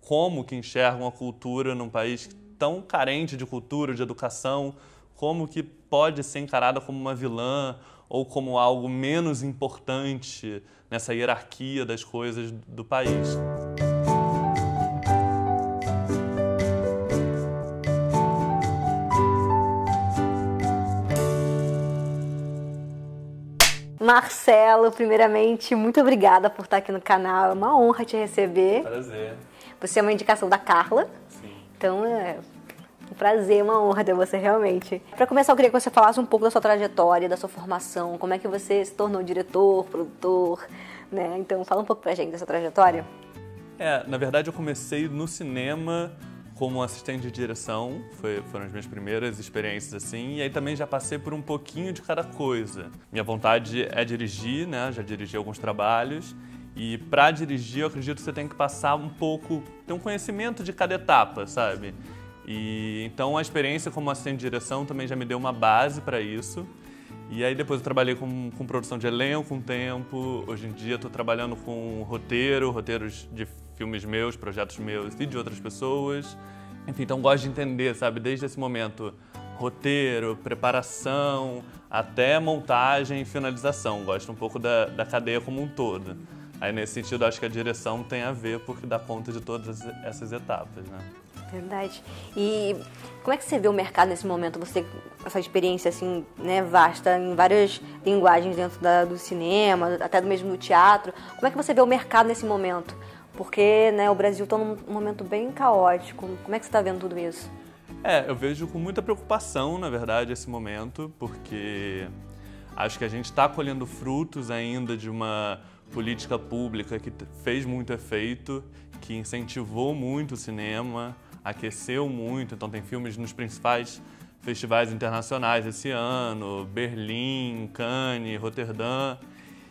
como que enxergam a cultura num país tão carente de cultura, de educação, como que pode ser encarada como uma vilã ou como algo menos importante nessa hierarquia das coisas do país. Marcelo, primeiramente, muito obrigada por estar aqui no canal. É uma honra te receber. Prazer. Você é uma indicação da Carla. Sim. Então é um prazer, uma honra ter você realmente. Para começar, eu queria que você falasse um pouco da sua trajetória, da sua formação, como é que você se tornou diretor, produtor, né? Então fala um pouco pra gente dessa trajetória. Na verdade eu comecei no cinema como assistente de direção, foram as minhas primeiras experiências assim, e aí também já passei por um pouquinho de cada coisa. Minha vontade é dirigir, né? Já dirigi alguns trabalhos, e para dirigir eu acredito que você tem que passar um pouco, ter um conhecimento de cada etapa, sabe? E então a experiência como assistente de direção também já me deu uma base para isso. E aí depois eu trabalhei com produção de elenco um tempo, hoje em dia estou trabalhando com roteiros de filmes meus, projetos meus e de outras pessoas. Enfim, então gosto de entender, sabe, desde esse momento, roteiro, preparação, até montagem e finalização. Gosto um pouco da cadeia como um todo. Aí nesse sentido acho que a direção tem a ver porque dá conta de todas essas etapas, né? Verdade. E como é que você vê o mercado nesse momento? Você, essa experiência assim, né, vasta em várias linguagens dentro do cinema, até do mesmo teatro. Como é que você vê o mercado nesse momento? Porque, né, o Brasil está num momento bem caótico. Como é que você está vendo tudo isso? Eu vejo com muita preocupação, na verdade, esse momento, porque acho que a gente está colhendo frutos ainda de uma política pública que fez muito efeito, que incentivou muito o cinema, aqueceu muito, então tem filmes nos principais festivais internacionais esse ano, Berlim, Cannes, Roterdã,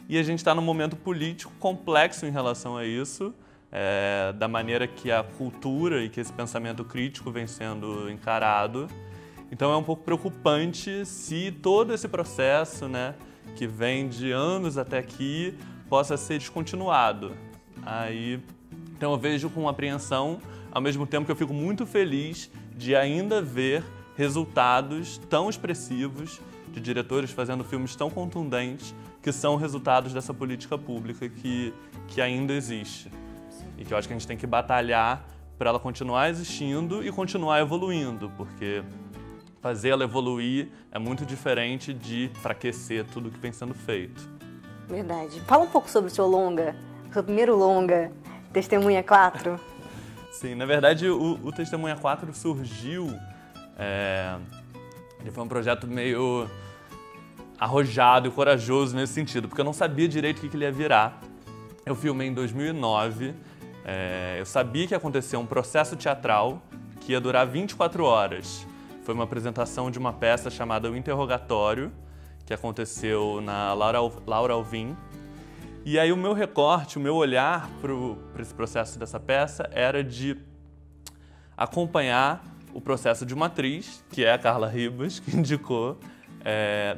e a gente está num momento político complexo em relação a isso, da maneira que a cultura e que esse pensamento crítico vem sendo encarado. Então é um pouco preocupante se todo esse processo, né, que vem de anos até aqui, possa ser descontinuado. Então eu vejo com apreensão, ao mesmo tempo que eu fico muito feliz de ainda ver resultados tão expressivos de diretores fazendo filmes tão contundentes que são resultados dessa política pública que ainda existe. E que eu acho que a gente tem que batalhar para ela continuar existindo e continuar evoluindo, porque fazer ela evoluir é muito diferente de enfraquecer tudo que vem sendo feito. Verdade. Fala um pouco sobre o seu longa, seu primeiro longa, Testemunha 4. Sim, na verdade o Testemunha 4 surgiu, ele foi um projeto meio arrojado e corajoso nesse sentido, porque eu não sabia direito o que ele ia virar. Eu filmei em 2009, eu sabia que ia acontecer um processo teatral que ia durar 24 horas. Foi uma apresentação de uma peça chamada O Interrogatório, que aconteceu na Laura Alvim. E aí o meu recorte, o meu olhar para esse processo dessa peça era de acompanhar o processo de uma atriz, que é a Carla Ribas, que indicou,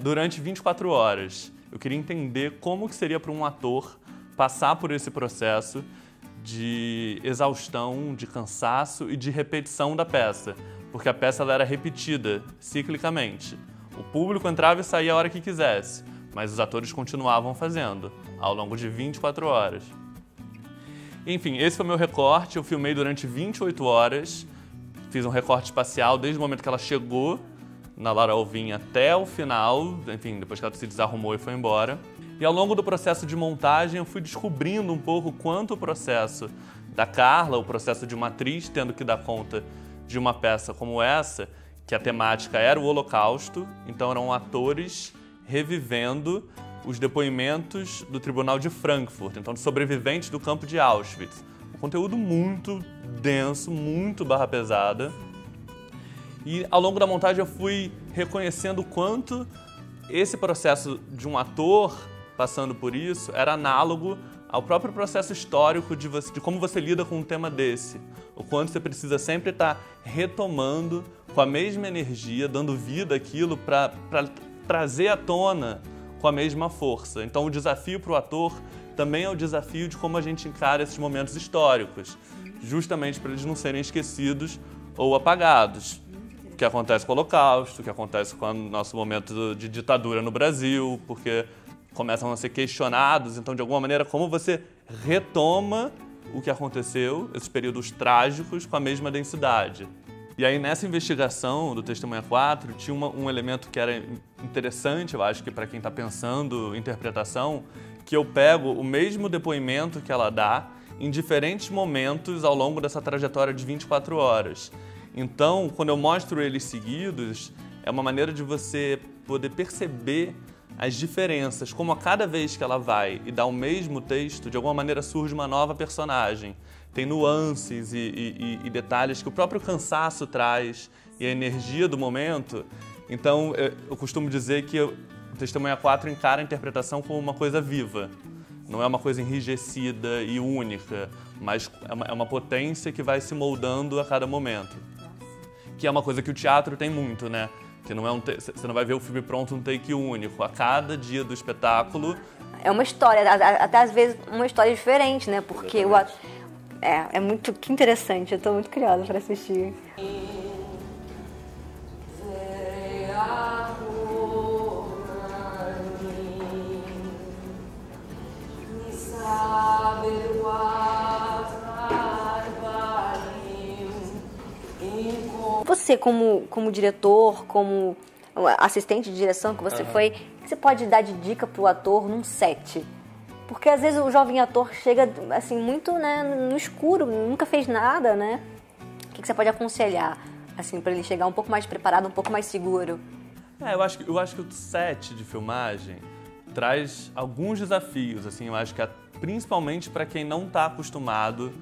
durante 24 horas. Eu queria entender como que seria para um ator passar por esse processo de exaustão, de cansaço e de repetição da peça, porque a peça ela era repetida ciclicamente. O público entrava e saía a hora que quisesse, mas os atores continuavam fazendo, ao longo de 24 horas. Enfim, esse foi o meu recorte, eu filmei durante 28 horas, fiz um recorte espacial desde o momento que ela chegou na Laura Alvim até o final, enfim, depois que ela se desarrumou e foi embora. E ao longo do processo de montagem eu fui descobrindo um pouco quanto o processo da Carla, o processo de uma atriz tendo que dar conta de uma peça como essa, que a temática era o Holocausto, então eram atores revivendo os depoimentos do Tribunal de Frankfurt, então de sobreviventes do campo de Auschwitz. Um conteúdo muito denso, muito barra pesada. E ao longo da montagem eu fui reconhecendo o quanto esse processo de um ator passando por isso era análogo ao próprio processo histórico de como você lida com um tema desse. O quanto você precisa sempre estar retomando com a mesma energia, dando vida àquilo para trazer à tona com a mesma força. Então o desafio para o ator também é o desafio de como a gente encara esses momentos históricos. justamente para eles não serem esquecidos ou apagados. O que acontece com o Holocausto, o que acontece com o nosso momento de ditadura no Brasil, porque começam a ser questionados, então, de alguma maneira, como você retoma o que aconteceu, esses períodos trágicos, com a mesma densidade. E aí, nessa investigação do Testemunha 4, tinha um elemento que era interessante, eu acho que para quem está pensando interpretação, que eu pego o mesmo depoimento que ela dá em diferentes momentos ao longo dessa trajetória de 24 horas. Então, quando eu mostro eles seguidos, é uma maneira de você poder perceber as diferenças, como a cada vez que ela vai e dá o mesmo texto, de alguma maneira surge uma nova personagem. Tem nuances e detalhes que o próprio cansaço traz e a energia do momento. Então, eu costumo dizer que o Testemunha 4 encara a interpretação como uma coisa viva. Não é uma coisa enrijecida e única, mas é uma potência que vai se moldando a cada momento. Que é uma coisa que o teatro tem muito, né? Que não é você não vai ver o filme pronto num take único. A cada dia do espetáculo... É uma história, até às vezes uma história diferente, né? Porque é muito que interessante, eu estou muito curiosa para assistir. Você, como diretor, como assistente de direção que você foi, o que você pode dar de dica pro ator num set? Porque às vezes o jovem ator chega assim muito, né, no escuro, nunca fez nada, né? O que você pode aconselhar assim para ele chegar um pouco mais preparado, um pouco mais seguro? Eu acho que o set de filmagem traz alguns desafios, assim, eu acho que principalmente para quem não está acostumado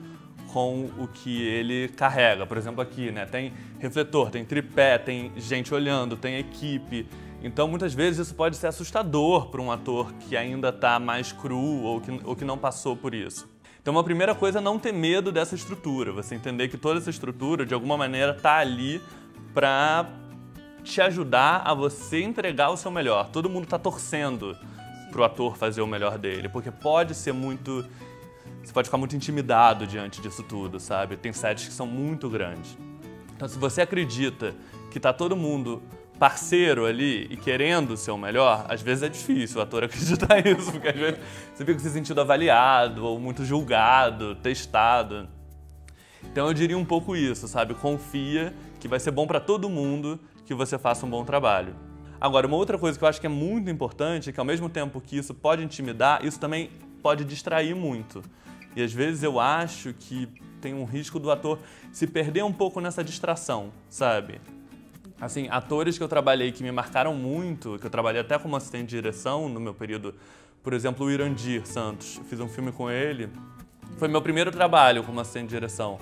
com o que ele carrega. Por exemplo, aqui, né, tem refletor, tem tripé, tem gente olhando, tem equipe. Então, muitas vezes, isso pode ser assustador para um ator que ainda está mais cru ou que não passou por isso. Então, uma primeira coisa é não ter medo dessa estrutura. Você entender que toda essa estrutura, de alguma maneira, está ali para te ajudar a você entregar o seu melhor. Todo mundo está torcendo para o ator fazer o melhor dele, porque pode ser muito... Você pode ficar muito intimidado diante disso tudo, sabe? Tem sets que são muito grandes. Então, se você acredita que tá todo mundo parceiro ali e querendo ser o melhor, às vezes é difícil o ator acreditar nisso, porque às vezes você fica se sentindo avaliado ou muito julgado, testado. Então, eu diria um pouco isso, sabe? Confia que vai ser bom para todo mundo que você faça um bom trabalho. Agora, uma outra coisa que eu acho que é muito importante é que, ao mesmo tempo que isso pode intimidar, isso também pode distrair muito. E às vezes eu acho que tem um risco do ator se perder um pouco nessa distração, sabe? Assim, atores que eu trabalhei que me marcaram muito, que eu trabalhei até como assistente de direção no meu período, por exemplo, o Irandir Santos. Eu fiz um filme com ele, foi meu primeiro trabalho como assistente de direção.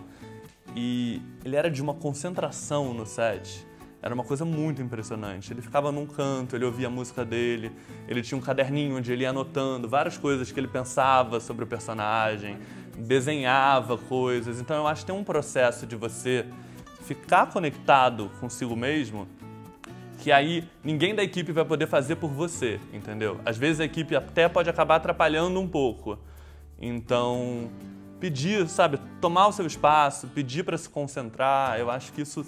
E ele era de uma concentração no set. Era uma coisa muito impressionante. Ele ficava num canto, ele ouvia a música dele, ele tinha um caderninho onde ele ia anotando várias coisas que ele pensava sobre o personagem, desenhava coisas. Então eu acho que tem um processo de você ficar conectado consigo mesmo, que aí ninguém da equipe vai poder fazer por você, entendeu? Às vezes a equipe até pode acabar atrapalhando um pouco. Então, pedir, sabe, tomar o seu espaço, pedir para se concentrar, eu acho que isso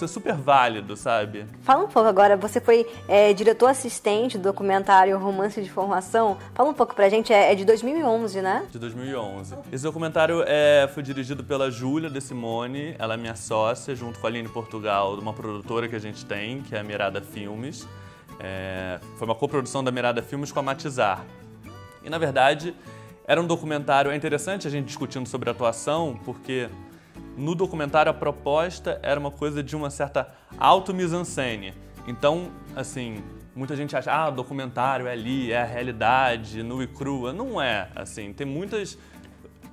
é super válido, sabe? Fala um pouco agora, você foi diretor assistente do documentário Romance de Formação. Fala um pouco pra gente, é de 2011, né? De 2011. Esse documentário foi dirigido pela Júlia De Simone, ela é minha sócia, junto com a Aline Portugal, de uma produtora que a gente tem, que é a Mirada Filmes. Foi uma coprodução da Mirada Filmes com a Matizar. E, na verdade, era um documentário... É interessante a gente discutindo sobre atuação, porque no documentário a proposta era uma coisa de uma certa auto-mise-en-scène. Então, assim, muita gente acha, o documentário é ali, é a realidade, nua e crua. Não é, assim, tem muitas...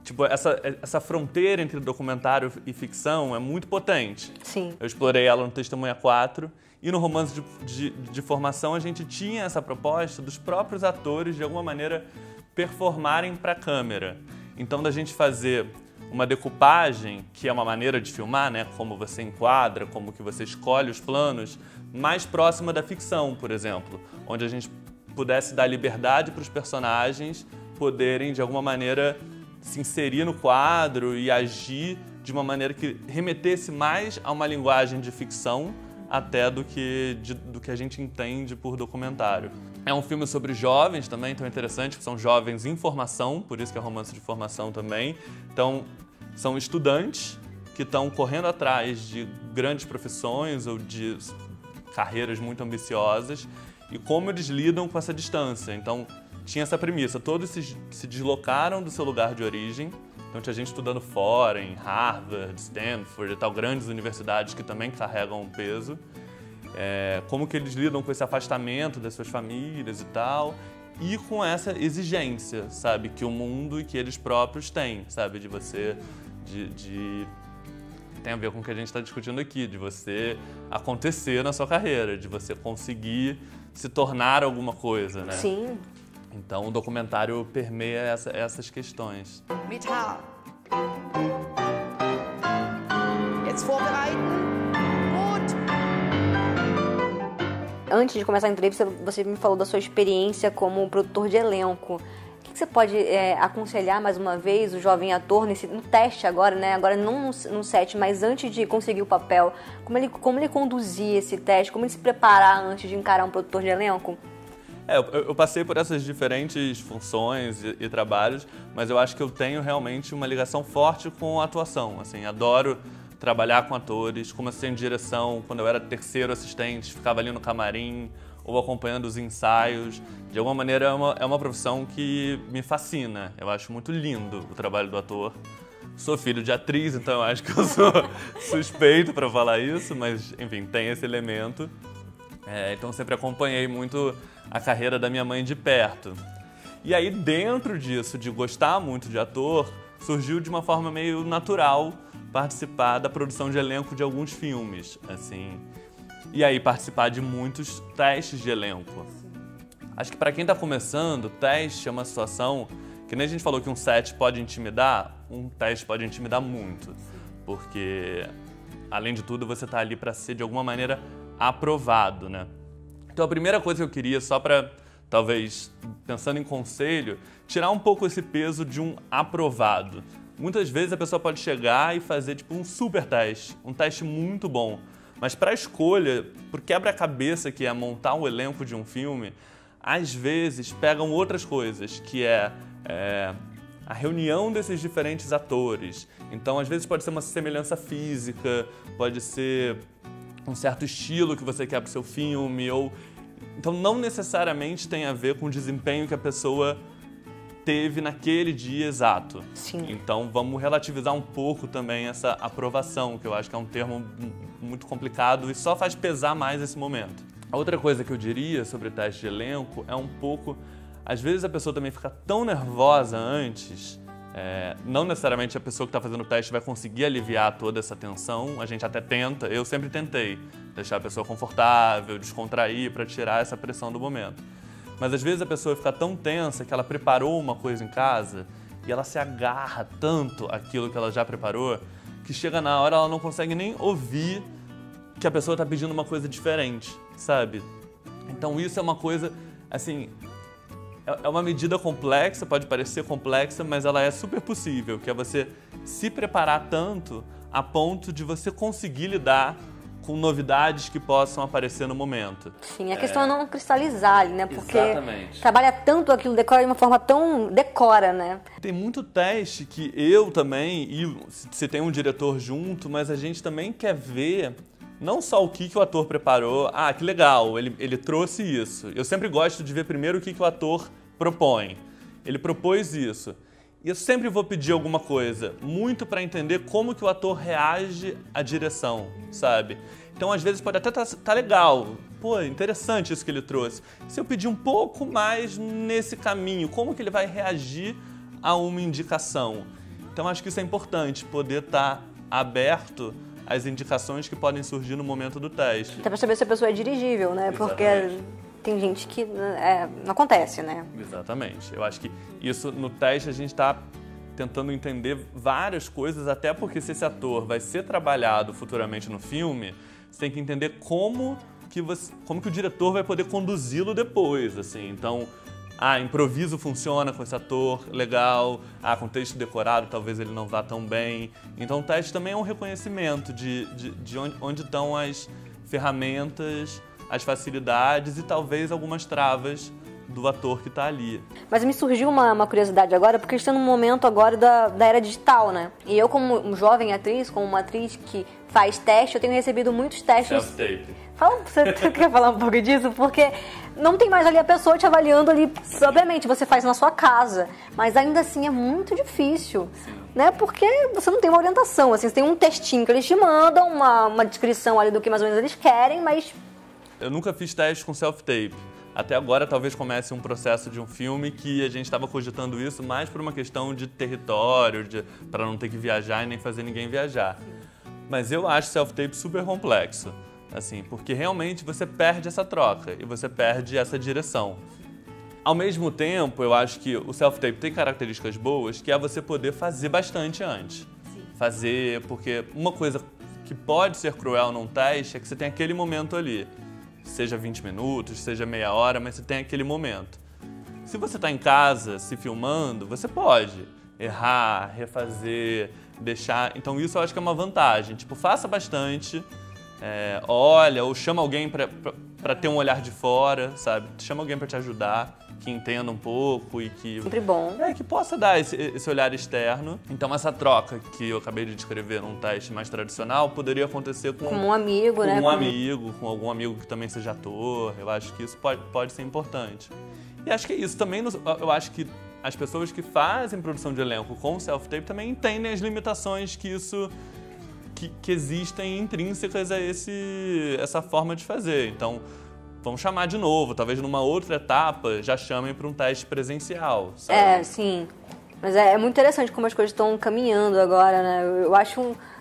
Tipo, essa fronteira entre documentário e ficção é muito potente. Sim. Eu explorei ela no Testemunha 4 e no Romance de Formação a gente tinha essa proposta dos próprios atores, de alguma maneira, performarem para a câmera. Então, da gente fazer uma decupagem, que é uma maneira de filmar, né? Como você enquadra, como que você escolhe os planos, mais próxima da ficção, por exemplo, onde a gente pudesse dar liberdade para os personagens poderem, de alguma maneira, se inserir no quadro e agir de uma maneira que remetesse mais a uma linguagem de ficção até do que a gente entende por documentário. É um filme sobre jovens também, então é interessante, que são jovens em formação, por isso que é romance de formação também. Então, são estudantes que estão correndo atrás de grandes profissões ou de carreiras muito ambiciosas e como eles lidam com essa distância. Então, tinha essa premissa, todos se deslocaram do seu lugar de origem. Então tinha gente estudando fora, em Harvard, Stanford e tal, grandes universidades que também carregam um peso. Como que eles lidam com esse afastamento das suas famílias e tal, e com essa exigência, sabe, que o mundo e que eles próprios têm, sabe, de você, tem a ver com o que a gente está discutindo aqui, de você acontecer na sua carreira, de você conseguir se tornar alguma coisa, né? Sim. Então o documentário permeia essas questões. Metall. Jetzt vorbereiten. Gut. Antes de começar a entrevista, você me falou da sua experiência como produtor de elenco. O que você pode aconselhar mais uma vez o jovem ator no teste agora, né? Agora não no set, mas antes de conseguir o papel, como ele conduzir esse teste, como ele se preparar antes de encarar um produtor de elenco? Eu passei por essas diferentes funções e trabalhos, mas eu acho que eu tenho realmente uma ligação forte com a atuação. Assim, adoro trabalhar com atores, como assistente de direção, quando eu era terceiro assistente, ficava ali no camarim ou acompanhando os ensaios. De alguma maneira é uma profissão que me fascina. Eu acho muito lindo o trabalho do ator. Sou filho de atriz, então eu acho que eu sou suspeito para falar isso, mas enfim, tem esse elemento. Então sempre acompanhei muito a carreira da minha mãe de perto. E aí dentro disso, de gostar muito de ator, surgiu de uma forma meio natural participar da produção de elenco de alguns filmes, assim. E aí participar de muitos testes de elenco. Acho que para quem está começando, teste é uma situação que nem a gente falou que um set pode intimidar, um teste pode intimidar muito. Porque, além de tudo, você está ali para ser de alguma maneira aprovado, né? Então a primeira coisa que eu queria, só para, talvez, pensando em conselho, tirar um pouco esse peso de um aprovado. Muitas vezes a pessoa pode chegar e fazer tipo um super teste, um teste muito bom. Mas para a escolha, por quebra-cabeça que é montar um elenco de um filme, às vezes pegam outras coisas, que é a reunião desses diferentes atores. Então às vezes pode ser uma semelhança física, pode ser um certo estilo que você quer para o seu filme, então não necessariamente tem a ver com o desempenho que a pessoa teve naquele dia exato. Sim. Então vamos relativizar um pouco também essa aprovação, que eu acho que é um termo muito complicado e só faz pesar mais esse momento. A outra coisa que eu diria sobre teste de elenco é um pouco, às vezes a pessoa também fica tão nervosa antes. Não necessariamente a pessoa que está fazendo o teste vai conseguir aliviar toda essa tensão, a gente até tenta, eu sempre tentei deixar a pessoa confortável, descontrair para tirar essa pressão do momento. Mas às vezes a pessoa fica tão tensa que ela preparou uma coisa em casa e ela se agarra tanto àquilo que ela já preparou que chega na hora ela não consegue nem ouvir que a pessoa está pedindo uma coisa diferente, sabe? Então isso é uma coisa, assim, é uma medida complexa, pode parecer complexa, mas ela é super possível, que é você se preparar tanto a ponto de você conseguir lidar com novidades que possam aparecer no momento. Sim, a questão é não cristalizar ali, né? Porque exatamente. Trabalha tanto aquilo, decora de uma forma tão... decora, né? Tem muito teste que eu também, e se tem um diretor junto, mas a gente também quer ver não só o que o ator preparou, que legal, ele trouxe isso. Eu sempre gosto de ver primeiro o que o ator propõe. Ele propôs isso. E eu sempre vou pedir alguma coisa, muito para entender como que o ator reage à direção, sabe? Então, às vezes, pode até tá legal. Pô, interessante isso que ele trouxe. Se eu pedir um pouco mais nesse caminho, como que ele vai reagir a uma indicação? Então, acho que isso é importante, poder estar aberto às indicações que podem surgir no momento do teste. Até para saber se a pessoa é dirigível, né? Exatamente. Porque tem gente que não acontece, né? Exatamente. Eu acho que isso no teste a gente está tentando entender várias coisas, até porque se esse ator vai ser trabalhado futuramente no filme, você tem que entender como que o diretor vai poder conduzi-lo depois, assim. Então, improviso funciona com esse ator, legal. Com texto decorado talvez ele não vá tão bem. Então o teste também é um reconhecimento de onde estão as ferramentas, as facilidades e talvez algumas travas do ator que está ali. Mas me surgiu uma curiosidade agora, porque está num momento agora da era digital, né? E eu, como uma jovem atriz, como uma atriz que faz teste, eu tenho recebido muitos testes. Self-tape. Você quer falar um pouco disso? Porque não tem mais ali a pessoa te avaliando ali. Obviamente, você faz na sua casa, mas ainda assim é muito difícil. Né? Porque você não tem uma orientação, assim, você tem um textinho que eles te mandam, uma descrição ali do que mais ou menos eles querem, mas... Eu nunca fiz teste com self-tape. Até agora talvez comece um processo de um filme que a gente estava cogitando isso mais por uma questão de território, para não ter que viajar e nem fazer ninguém viajar. Mas eu acho self-tape super complexo, assim, porque realmente você perde essa troca e você perde essa direção. Ao mesmo tempo, eu acho que o self-tape tem características boas, que é você poder fazer bastante antes. Fazer, porque uma coisa que pode ser cruel num teste é que você tem aquele momento ali. Seja 20 minutos, seja meia hora, mas você tem aquele momento. Se você está em casa, se filmando, você pode errar, refazer, deixar... Então isso eu acho que é uma vantagem. Tipo, faça bastante, olha, ou chama alguém para ter um olhar de fora, sabe? Chama alguém para te ajudar, que entenda um pouco e que... Sempre bom. Que possa dar esse olhar externo. Então essa troca que eu acabei de descrever num teste mais tradicional poderia acontecer com um amigo, né? Com um amigo, com algum amigo que também seja ator. Eu acho que isso pode ser importante. E acho que é isso. Também eu acho que as pessoas que fazem produção de elenco com self-tape também entendem as limitações que isso... Que existem intrínsecas a essa forma de fazer. Então, vamos chamar de novo, talvez numa outra etapa já chamem para um teste presencial, sabe? Sim. Mas é muito interessante como as coisas estão caminhando agora, né?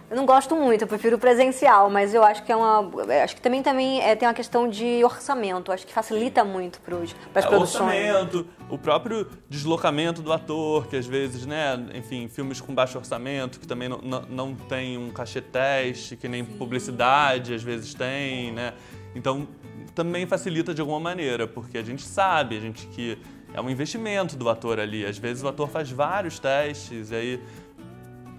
Eu não gosto muito, eu prefiro o presencial, mas eu acho que acho que também tem uma questão de orçamento, acho que facilita muito para as produções. Orçamento, o próprio deslocamento do ator, que às vezes, né, enfim, filmes com baixo orçamento, que também não tem um cachê teste, que nem publicidade às vezes tem, né? Então, também facilita de alguma maneira, porque a gente sabe, que é um investimento do ator ali. Às vezes o ator faz vários testes, e aí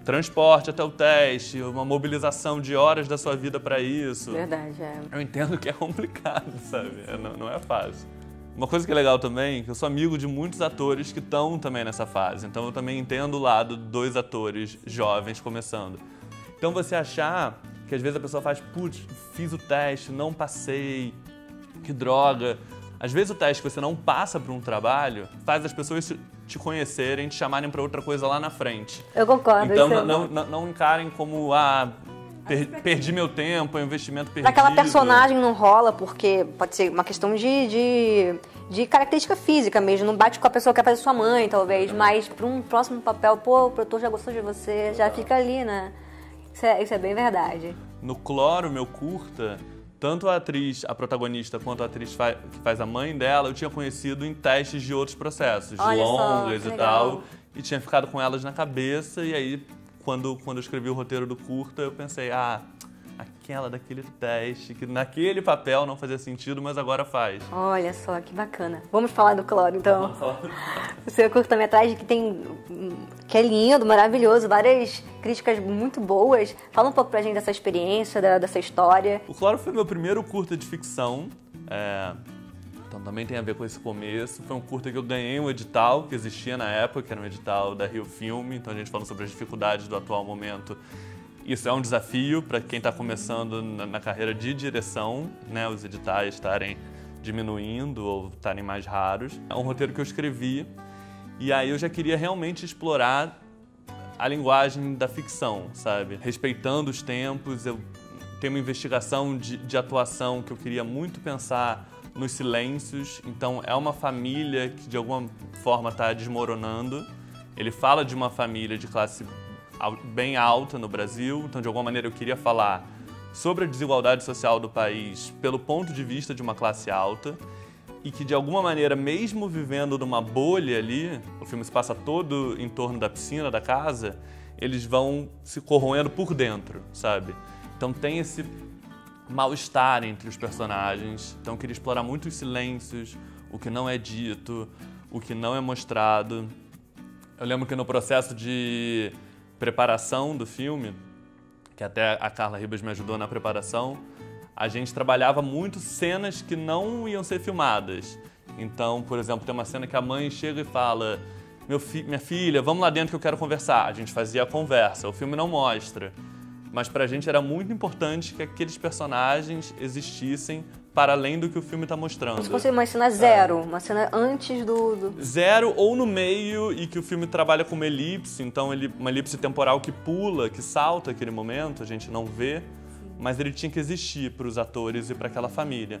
transporte até o teste, uma mobilização de horas da sua vida para isso. Verdade, Eu entendo que é complicado, sabe? Não é fácil. Uma coisa que é legal também, que eu sou amigo de muitos atores que estão também nessa fase. Então eu também entendo o lado de 2 atores jovens começando. Então você achar que às vezes a pessoa faz, putz, fiz o teste, não passei, que droga. Às vezes o teste que você não passa para um trabalho faz as pessoas te conhecerem, te chamarem para outra coisa lá na frente. Eu concordo. Então não encarem como, perdi meu tempo, é um investimento perdido. Aquela personagem não rola porque pode ser uma questão de característica física mesmo, não bate com a pessoa que quer fazer sua mãe, talvez, mas para um próximo papel, o produtor já gostou de você, já fica ali, né? Isso é bem verdade. No Cloro, meu curta, tanto a atriz, a protagonista, quanto a atriz que faz a mãe dela, eu tinha conhecido em testes de outros processos, de longas e tal, e tinha ficado com elas na cabeça, e aí, quando eu escrevi o roteiro do curta, eu pensei, aquela daquele teste, que naquele papel não fazia sentido, mas agora faz. Olha só, que bacana. Vamos falar do Cloro, então. Vamos falar. O seu curta-metragem que é lindo, maravilhoso, várias críticas muito boas. Fala um pouco pra gente dessa experiência, dessa história. O Cloro foi meu primeiro curta de ficção, então também tem a ver com esse começo. Foi um curta que eu ganhei um edital que existia na época, que era um edital da Rio Filme, então a gente falando sobre as dificuldades do atual momento. Isso é um desafio para quem está começando na carreira de direção, né? Os editais estarem diminuindo ou estarem mais raros. É um roteiro que eu escrevi e aí eu já queria realmente explorar a linguagem da ficção, sabe? Respeitando os tempos, eu tenho uma investigação de atuação que eu queria muito pensar nos silêncios. Então é uma família que de alguma forma está desmoronando. Ele fala de uma família de classe bem alta no Brasil, então de alguma maneira eu queria falar sobre a desigualdade social do país pelo ponto de vista de uma classe alta e que de alguma maneira, mesmo vivendo numa bolha ali, o filme se passa todo em torno da piscina da casa, eles vão se corroendo por dentro, sabe? Então tem esse mal-estar entre os personagens, então eu queria explorar muito os silêncios, o que não é dito, o que não é mostrado. Eu lembro que no processo de preparação do filme, que até a Carla Ribas me ajudou na preparação, a gente trabalhava muito cenas que não iam ser filmadas. Então, por exemplo, tem uma cena que a mãe chega e fala: minha filha, vamos lá dentro que eu quero conversar. A gente fazia a conversa, o filme não mostra. Mas pra gente era muito importante que aqueles personagens existissem para além do que o filme está mostrando. Como se fosse uma cena zero, uma cena antes do... Zero ou no meio, e que o filme trabalha com uma elipse, então uma elipse temporal que pula, que salta aquele momento, a gente não vê, mas ele tinha que existir para os atores e para aquela família.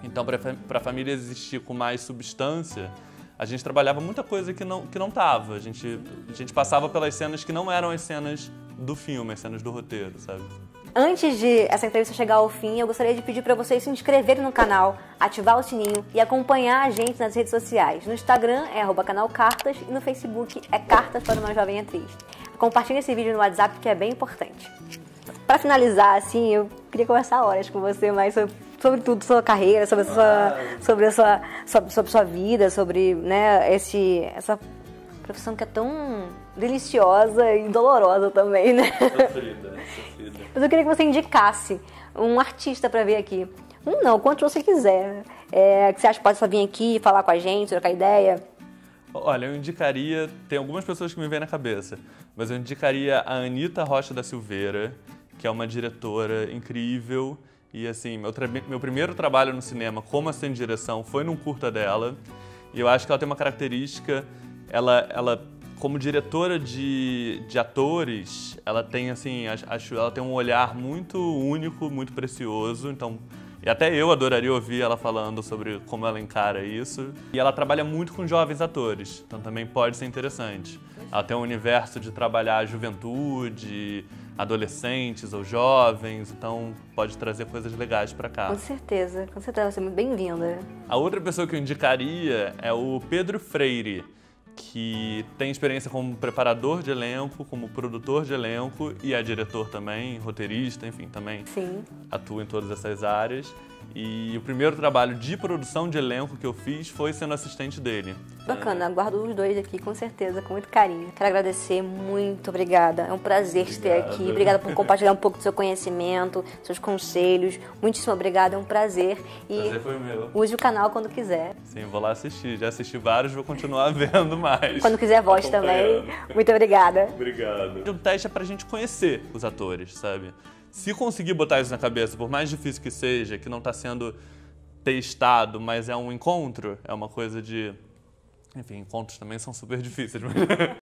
Então, para a família existir com mais substância, a gente trabalhava muita coisa que não tava. A gente passava pelas cenas que não eram as cenas do filme, as cenas do roteiro, sabe? Antes de essa entrevista chegar ao fim, eu gostaria de pedir para vocês se inscreverem no canal, ativar o sininho e acompanhar a gente nas redes sociais. No Instagram é @canalcartas e no Facebook é Cartas para uma Jovem Atriz. Compartilhe esse vídeo no WhatsApp, que é bem importante. Para finalizar, assim, eu queria conversar horas com você mais sobre tudo, sua carreira, sobre a sua vida, sobre, né, essa profissão que é tão deliciosa e dolorosa também, né? Sofrida. Mas eu queria que você indicasse um artista para ver aqui. Não, quanto você quiser. Que você acha que pode só vir aqui falar com a gente, trocar ideia. Olha, eu indicaria... Tem algumas pessoas que me vêm na cabeça, mas eu indicaria a Anita Rocha da Silveira, que é uma diretora incrível. E assim, meu primeiro trabalho no cinema como assistente de direção foi num curta dela. E eu acho que ela tem uma característica... Ela como diretora de atores, ela tem assim, ela tem um olhar muito único, muito precioso. Então, e até eu adoraria ouvir ela falando sobre como ela encara isso. E ela trabalha muito com jovens atores, então também pode ser interessante. Ela tem um universo de trabalhar a juventude, adolescentes ou jovens, então pode trazer coisas legais pra cá. Com certeza, você é muito bem-vinda. A outra pessoa que eu indicaria é o Pedro Freire, que tem experiência como preparador de elenco, como produtor de elenco e é diretor também, roteirista, enfim, também Sim. atua em todas essas áreas. E o primeiro trabalho de produção de elenco que eu fiz foi sendo assistente dele. Bacana, guardo os dois aqui com certeza, com muito carinho. Quero agradecer, muito obrigada. É um prazer te ter aqui. Obrigada por compartilhar um pouco do seu conhecimento, seus conselhos. Muitíssimo obrigada, é um prazer. E Prazer foi meu. use o canal quando quiser. Sim, vou lá assistir. Já assisti vários, vou continuar vendo mais. Quando quiser, volte também. Muito obrigada. Obrigado. O teste é pra gente conhecer os atores, sabe? Se conseguir botar isso na cabeça, por mais difícil que seja, que não está sendo testado, mas é um encontro, é uma coisa de... Enfim, encontros também são super difíceis, mas...